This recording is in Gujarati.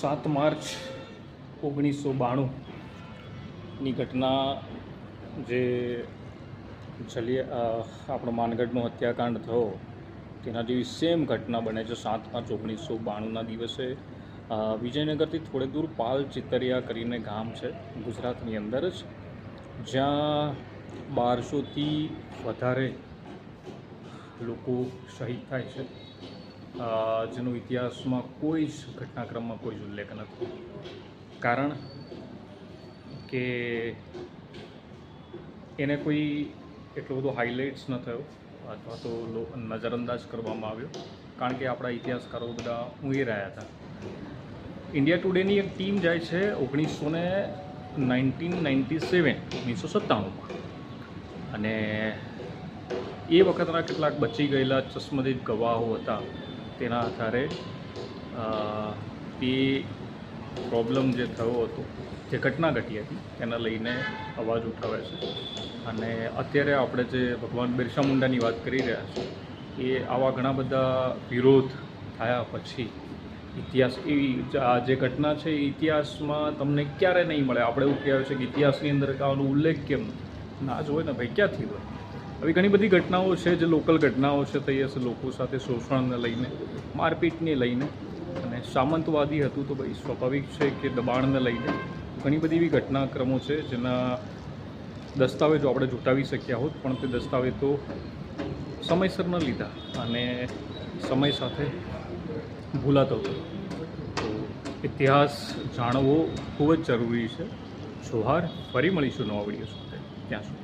7 માર્ચ 1992ની ઘટના જે આપણો માનગઢનો હત્યાકાંડ થયો તેના જેવી સેમ ઘટના બને છે 7 માર્ચ 1992ના દિવસે વિજયનગરથી થોડે દૂર પાલ ચિતરિયા કરીને ગામ છે ગુજરાતની અંદર જ, જ્યાં 1200થી વધારે લોકો શહીદ થાય છે, જેનો ઇતિહાસમાં કોઈ જ ઘટનાક્રમમાં કોઈ જ ઉલ્લેખ નથી. કારણ કે એને કોઈ એટલો બધો હાઇલાઇટ્સ ન થયો અથવા તો નજરઅંદાજ કરવામાં આવ્યો, કારણ કે આપણા ઇતિહાસકારો બધા ઊંઘી રહ્યા હતા. ઇન્ડિયા ટુડેની એક ટીમ જાય છે 1997 અને એ વખતના કેટલાક બચી ગયેલા ચશ્મદીદ ગવાહો હતા, તેના આધારે તે પ્રોબ્લેમ જે થયો હતો, જે ઘટના ઘટી હતી તેના લઈને અવાજ ઉઠાવે છે. અને અત્યારે આપણે જે ભગવાન બિરસા મુંડાની વાત કરી રહ્યા છીએ, એ આવા ઘણા બધા વિરોધ થયા પછી ઇતિહાસ એવી આ જે ઘટના છે એ ઇતિહાસમાં તમને ક્યારે નહીં મળે. આપણે એવું કહેવાય છે કે ઇતિહાસની અંદર આનો ઉલ્લેખ કેમ ના જ હોય ને ભાઈ, ક્યાંથી હોય? આવી ઘણી બધી ઘટનાઓ છે જે લોકલ ઘટનાઓ છે, થઈ હશે લોકો સાથે શોષણને લઈને, મારપીટને લઈને, અને સામંતવાદી હતું તો ભાઈ સ્વાભાવિક છે કે દબાણને લઈને ઘણી બધી એવી ઘટનાક્રમો છે જેના દસ્તાવેજો આપણે જૂટાવી શક્યા હોત, પણ તે દસ્તાવેજો સમયસર ન લીધા અને સમય સાથે ભૂલાતો હતો. તો ઇતિહાસ જાણવો ખૂબ જ જરૂરી છે. જોહાર, ફરી મળીશું નવા વિડીયો સાથે. ત્યાં સુધી.